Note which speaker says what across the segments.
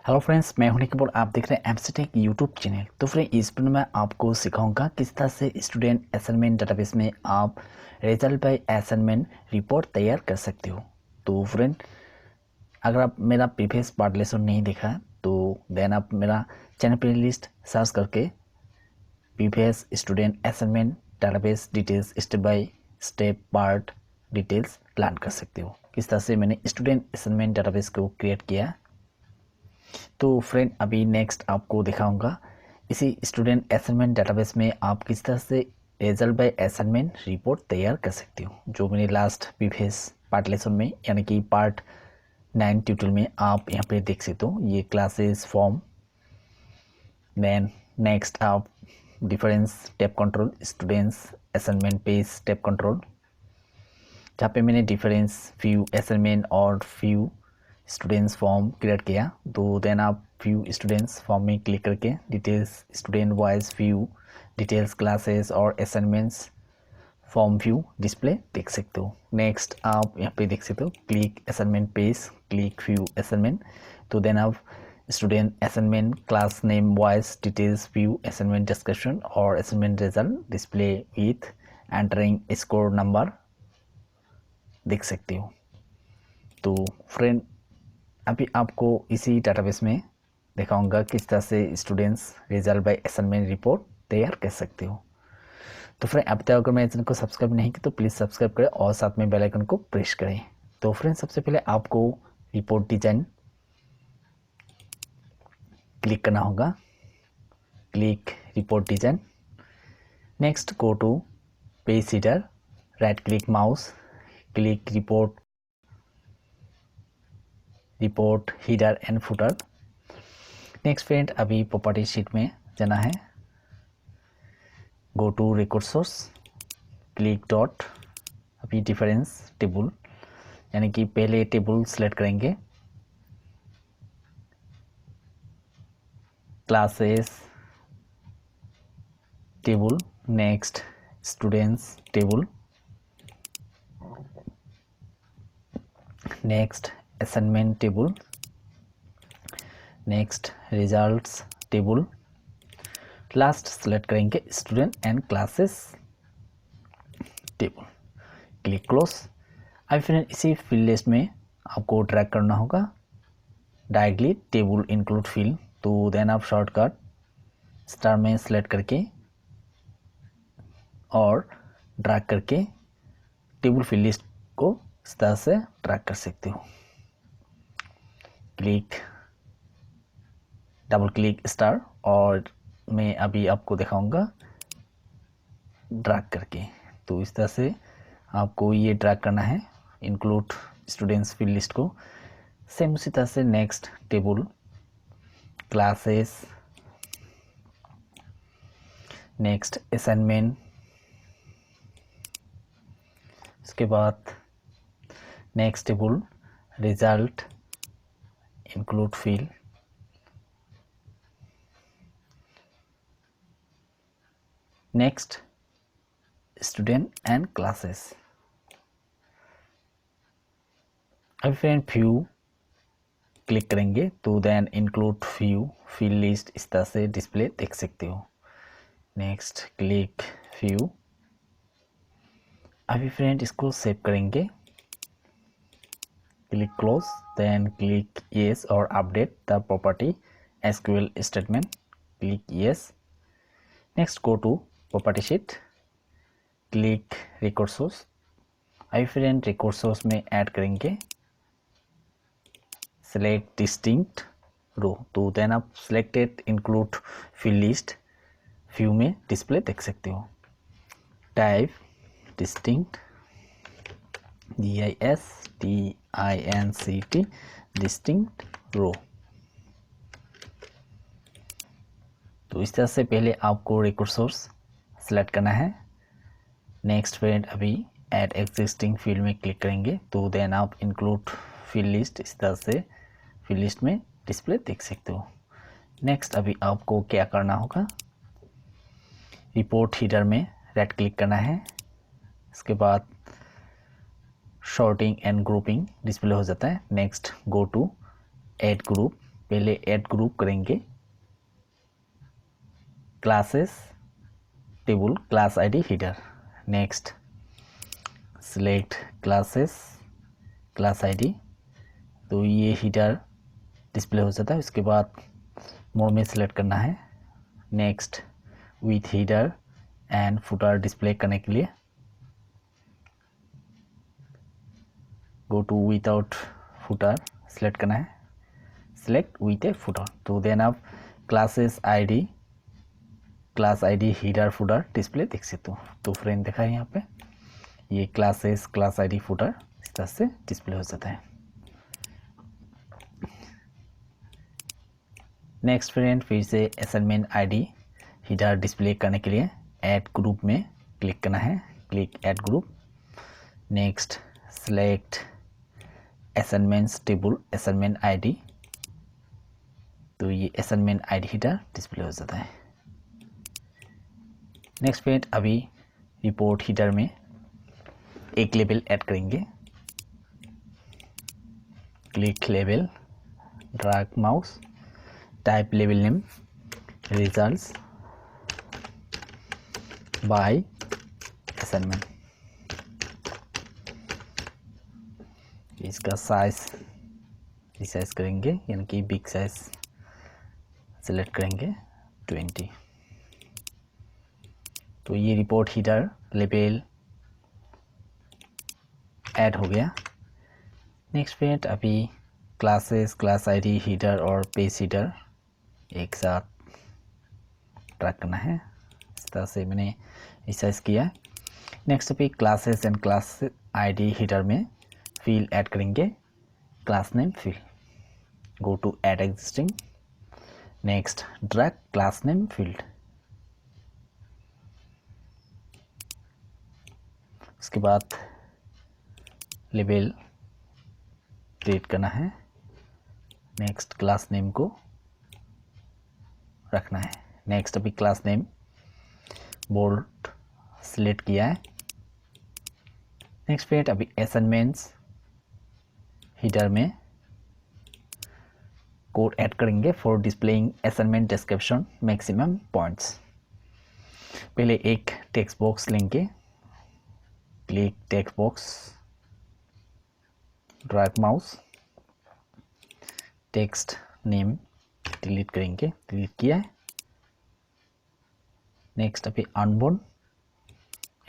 Speaker 1: Hello friends, मैं हूं निकबोल। आप देख रहे हैं एमसीटेक यूट्यूब चैनल। तो फ्रेंड, इस वीडियो में आपको सिखाऊंगा किस तरह से स्टूडेंट असाइनमेंट डेटाबेस में आप रिजल्ट बाय असाइनमेंट रिपोर्ट तैयार कर सकते हो। तो फ्रेंड, अगर आप मेरा प्रीवियस पार्ट लेसन नहीं देखा है तो देन आप मेरा चैनल प्ले लिस्ट सर्च करके previous student assignment database details step by step part details plan कर सकते हो। किस तरह से मैंने स्टूडेंट असाइनमेंट डेटाबेस को क्रिएट किया। तो फ्रेंड, अभी नेक्स्ट आपको दिखाऊंगा इसी स्टूडेंट असाइनमेंट डेटाबेस में आप किस तरह से रिजल्ट बाय असाइनमेंट रिपोर्ट तैयार कर सकते हो, जो मैंने लास्ट प्रीवियस पार्ट लेसन में यानी कि पार्ट 9 ट्यूटोरियल में आप यहाँ पे देख सकते हो। ये क्लासेस फॉर्म, देन नेक्स्ट आप difference tab control, students assignment page tab control, जहाँ पे मैंने डिफरेंस फ्यू असाइनमेंट और फ्यू स्टूडेंट्स फॉर्म क्रिएट किया। तो देन आप फ्यू स्टूडेंट्स फॉर्म में क्लिक करके details student wise few details classes और असाइनमेंट्स फॉर्म व्यू डिस्प्ले देख सकते हो। नेक्स्ट आप यहाँ पे देख सकते हो click assignment page, click view assignment. तो देन आप student assignment class name wise details view assignment discussion और assignment result display with entering score number देख सकते हो। तो फ्रेंड, अभी आपको इसी डेटाबेस में दिखाऊंगा किस तरह से students result by assignment report तैयार कर सकते हो। तो फ्रेंड, अब तक अगर मेरे चैनल को सब्सक्राइब नहीं किया तो प्लीज़ सब्सक्राइब करें और साथ में बेल आइकन को प्रेस करें। तो फ्रेंड, सबसे पहले आपको रिपोर्ट डिजाइन क्लिक करना होगा। Click report design. Next go to page header, right click mouse, click report header and footer. Next friend, अभी प्रॉपर्टी शीट में जाना है। Go to record source, click dot, अभी डिफरेंस टेबल यानी कि पहले टेबल सेलेक्ट करेंगे, classes table, next students table, next assignment table, next results table, last select करेंगे student and classes table, click close. अब फिर इसी फील्ड लिस्ट में आपको ड्रैग करना होगा डायरेक्टली टेबल इंक्लूड फील्ड। तो देन आप शॉर्टकट स्टार में सेलेक्ट करके और ड्रैग करके टेबल फील्ड लिस्ट को इस तरह से ड्रैग कर सकते हो। क्लिक डबल क्लिक स्टार, और मैं अभी आपको दिखाऊंगा ड्रैग करके। तो इस तरह से आपको ये ड्रैग करना है इंक्लूड स्टूडेंट्स फील्ड लिस्ट को। सेम उसी तरह से next table, classes, next assignment, उसके बाद next table result include field, next student and classes. अभी फ्रेंड व्यू क्लिक करेंगे तो then include view field list इस तरह से डिस्प्ले देख सकते हो। Next click view. अभी फ्रेंड इसको सेव करेंगे, click close, then click yes और update the property SQL statement, click yes. Next go to property sheet, click record source. अभी फ्रेंड रिकॉर्ड सोर्स में ऐड करेंगे select distinct row। तो then आप selected include field list view में display देख सकते हो। Type distinct, DISTINCT, distinct row। तो इस तरह से पहले आपको रिकॉर्ड सोर्स सेलेक्ट करना है। नेक्स्ट फ्रेंड, अभी ऐड एग्जिस्टिंग फील्ड में क्लिक करेंगे तो देन आप इंक्लूड फील्ड लिस्ट इस तरह से फील्ड लिस्ट में डिस्प्ले देख सकते हो। नेक्स्ट अभी आपको क्या करना होगा, रिपोर्ट हीडर में राइट क्लिक करना है। इसके बाद शॉर्टिंग एंड ग्रुपिंग डिस्प्ले हो जाता है। Next go to add group, पहले ऐड ग्रुप करेंगे, classes table class ID header. Next select classes class ID, तो ये हीडर डिस्प्ले हो जाता है। उसके बाद मोड में सिलेक्ट करना है। Next with header and footer display करने के लिए go to without footer select करना है, सिलेक्ट विथ ए फुटर। तो देन आप classes ID class ID header footer display देख सकते हो। तो फ्रेंड देखा है यहाँ पे ये क्लासेस क्लास आईडी फुटर इस तरह से डिस्प्ले हो जाता है। नेक्स्ट फ्रेंड फिर से असाइनमेंट आईडी हीडर डिस्प्ले करने के लिए ऐड ग्रुप में क्लिक करना है, click add group. Next select assignments table assignment ID, तो ये असाइनमेंट आईडी हीडर डिस्प्ले हो जाता है। नेक्स्ट फ्रेंड अभी रिपोर्ट हीडर में एक लेबल ऐड करेंगे, click label, drag mouse, type label name results bye assignment. इसका साइज रिसाइज करेंगे, यानी कि बिग साइज सेलेक्ट करेंगे 20। तो ये रिपोर्ट हीडर लेबल ऐड हो गया। नेक्स्ट फ्रेंड अभी क्लासेस क्लास आईडी हीडर और पेज हीडर एक साथ ट्रैक करना है। इस तरह से मैंने रिसाइज किया। नेक्स्ट अभी classes and class ID header में फील्ड ऐड करेंगे, class name field, go to add existing. Next drag class name field, उसके बाद लेबल क्रिएट करना है। नेक्स्ट क्लास नेम को रखना है। नेक्स्ट अभी क्लास नेम बोल्ड सिलेक्ट किया है। नेक्स्ट फ्रेंड अभी असाइनमेंट्स हीडर में कोड ऐड करेंगे for displaying assignment description maximum points. पहले एक टेक्स्ट बॉक्स लेंगे, click text box, drag mouse, text name delete करेंगे, डिलीट किया है। नेक्स्ट अभी अनबोर्न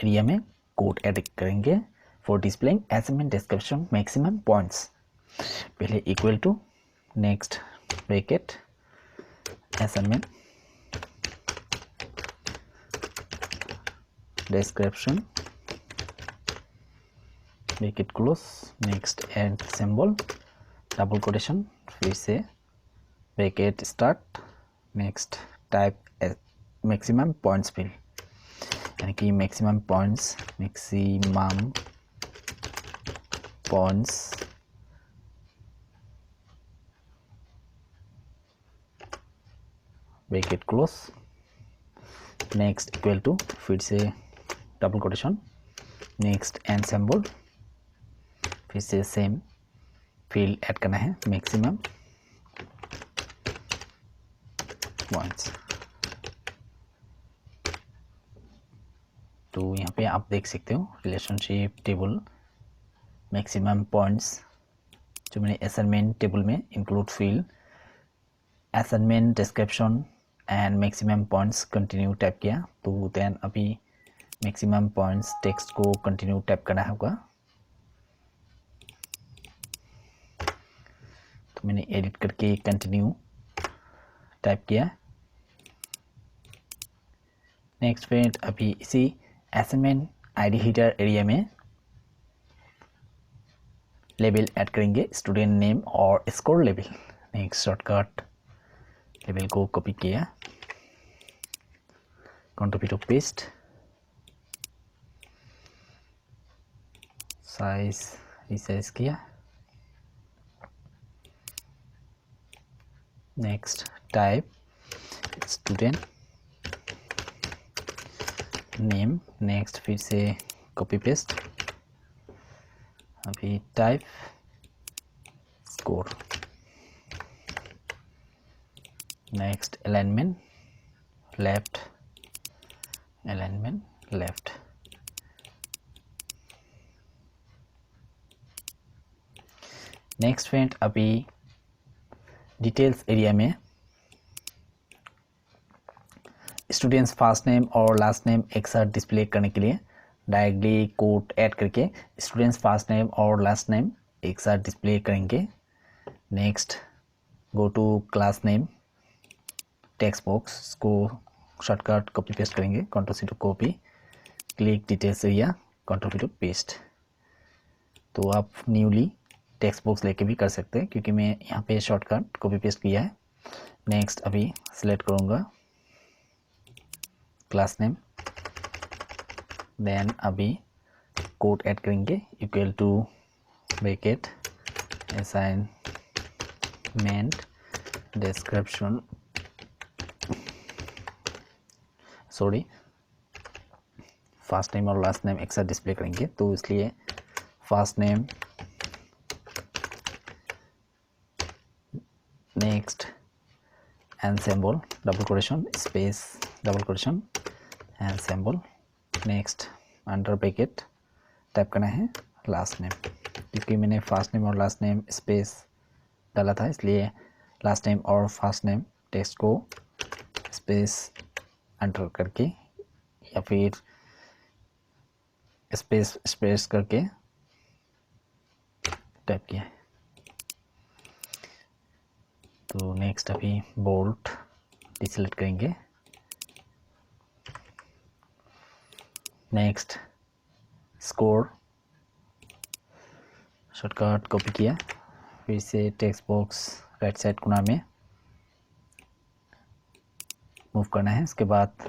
Speaker 1: एरिया में कोड ऐड करेंगे for displaying assignment description maximum points. पहले equal to, next bracket assignment description bracket close, next and symbol double quotation, फिर से bracket start, next type maximum points field, यानी कि maximum points bracket close, next equal to, फिर से double quotation, next and symbol, फिर से same field add करना है मैक्सिमम पॉइंट्स। तो यहाँ पे आप देख सकते हो रिलेशनशिप टेबल मैक्सिमम पॉइंट्स जो मैंने असाइनमेंट टेबल में include field assignment description and maximum points continue type किया। तो देन अभी मैक्सिमम पॉइंट्स टेक्स्ट को कंटिन्यू टाइप करना होगा। तो मैंने एडिट करके कंटिन्यू टाइप किया। नेक्स्ट फ्रेंड अभी इसी असाइनमेंट आईडी हीडर एरिया में लेबल ऐड करेंगे, स्टूडेंट नेम और score label. Next shortcut label को कॉपी किया, control two paste, size resize किया। Next type student name, next फिर से कॉपी पेस्ट, अभी type score, next alignment left, alignment left. Next friend, अभी details area में students first name और last name एक साथ डिस्प्ले करने के लिए डायरेक्टली कोट ऐड करके स्टूडेंट्स फर्स्ट नेम और लास्ट नेम एक साथ डिस्प्ले करेंगे। Next go to class name, text box को शॉर्टकट कॉपी पेस्ट करेंगे, control C to copy, click details area, control C to paste. तो आप न्यूली टेक्स्ट बॉक्स लेके भी कर सकते हैं क्योंकि मैं यहाँ पे शॉर्टकट कॉपी पेस्ट किया है। नेक्स्ट अभी सिलेक्ट करूँगा क्लास नेम, देन अभी कोड ऐड करेंगे equal to bracket assignment description, sorry first name और लास्ट नेम एक साथ डिस्प्ले करेंगे तो इसलिए first name, next ensemble double quotation space double quotation ensemble, next under bracket type करना है लास्ट नेम, क्योंकि मैंने फर्स्ट नेम और लास्ट नेम स्पेस डाला था इसलिए लास्ट नेम और फर्स्ट नेम टेक्स्ट को स्पेस अंडर करके या फिर स्पेस करके टाइप किया है। तो नेक्स्ट अभी बोल्ड डिसेलेक्ट करेंगे। नेक्स्ट स्कोर शॉर्टकट कॉपी किया, फिर से टेक्स्ट बॉक्स राइट साइड कोना में मूव करना है। उसके बाद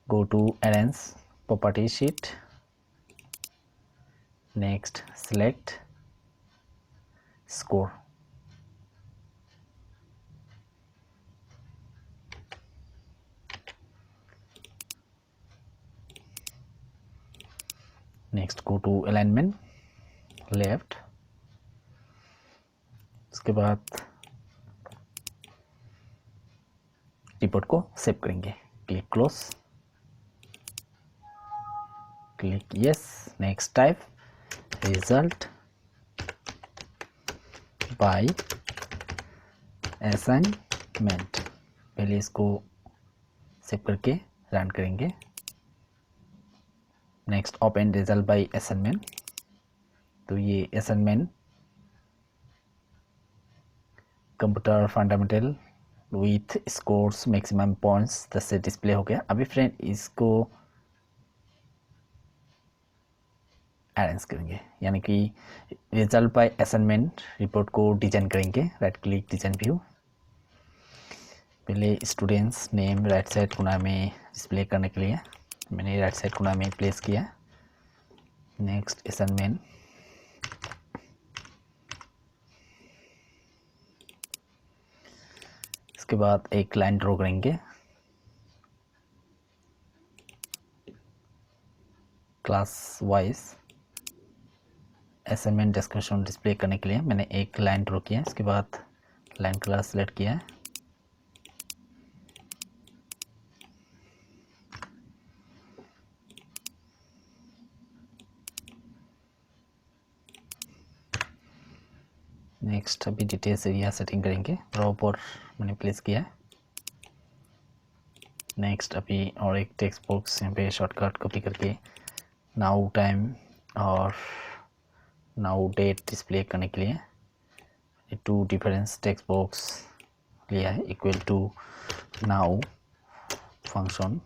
Speaker 1: go to arrange property sheet, next select score, next go to alignment left, उसके बाद रिपोर्ट को सेव करेंगे, click close, click yes. Next type result by assignment, पहले इसको सेव करके रन करेंगे। Next open result by assignment, तो ये assignment computer fundamental with scores maximum points तक से डिस्प्ले हो गया। अभी फ्रेंड इसको अरेंज करेंगे, यानी कि रिजल्ट बाय असाइनमेंट रिपोर्ट को डिजाइन करेंगे। राइट क्लिक डिजाइन व्यू, पहले स्टूडेंट्स नेम राइट साइड कोना में डिस्प्ले करने के लिए मैंने राइट साइड कोना में प्लेस किया। नेक्स्ट असाइनमेंट, इसके बाद एक लाइन ड्रॉ करेंगे class wise assignment description display करने के लिए मैंने एक लाइन ड्रॉ किया। इसके बाद लाइन कलर सेलेक्ट किया है, नेक्स्ट अभी डिटेल्स एरिया सेटिंग करेंगे, प्रॉपर मैंने प्लेस किया है। नेक्स्ट अभी और एक टेक्स्ट बॉक्स यहाँ पे शॉर्टकट कॉपी करके नाउ टाइम और नाउ डेट डिस्प्ले करने के लिए टू डिफरेंस टेक्स्ट बॉक्स लिया है equal to now function.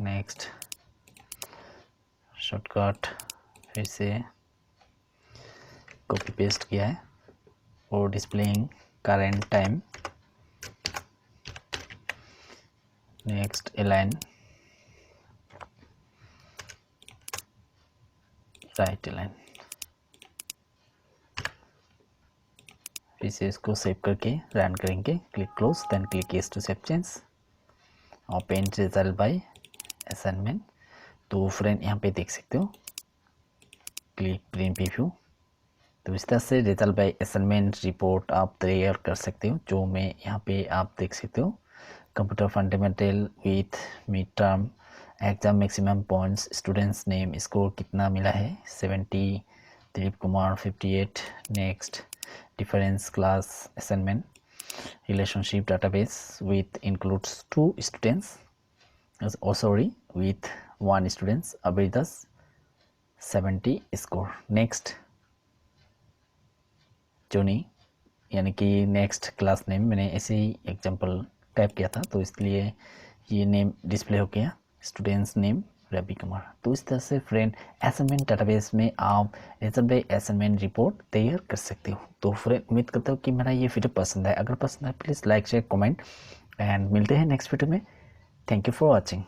Speaker 1: Next shortcut फिर से कॉपी पेस्ट किया है और displaying current time. Next align right align, फिर से इसको सेव करके रन करेंगे, click close, then click yes to save change. Open result by assignment, तो फ्रेंड यहाँ पे देख सकते हो, क्लिक प्रिंट प्रीव्यू, तो इस तरह से रिजल्ट बाय असाइनमेंट रिपोर्ट आप तैयार कर सकते हो, जो मैं यहाँ पे आप देख सकते हो। Computer fundamental with mid term exam maximum points, students name score कितना मिला है 70, Dilip Kumar 58। Next difference class assignment relationship database with includes 2 students, with 1 students, Abhidas 70 score। Next जोनी यानी कि नेक्स्ट क्लास नेम, मैंने ऐसे ही एग्जांपल टाइप किया था तो इसलिए ये नेम डिस्प्ले हो गया, स्टूडेंट्स नेम रवि कुमार। तो इस तरह से फ्रेंड असाइनमेंट डाटाबेस में आप रिजल्ट बाय असाइनमेंट रिपोर्ट तैयार कर सकते हो। तो फ्रेंड उम्मीद करता हूँ कि मेरा ये वीडियो पसंद है। अगर पसंद है please like share comment and मिलते हैं नेक्स्ट वीडियो में। Thank you for watching.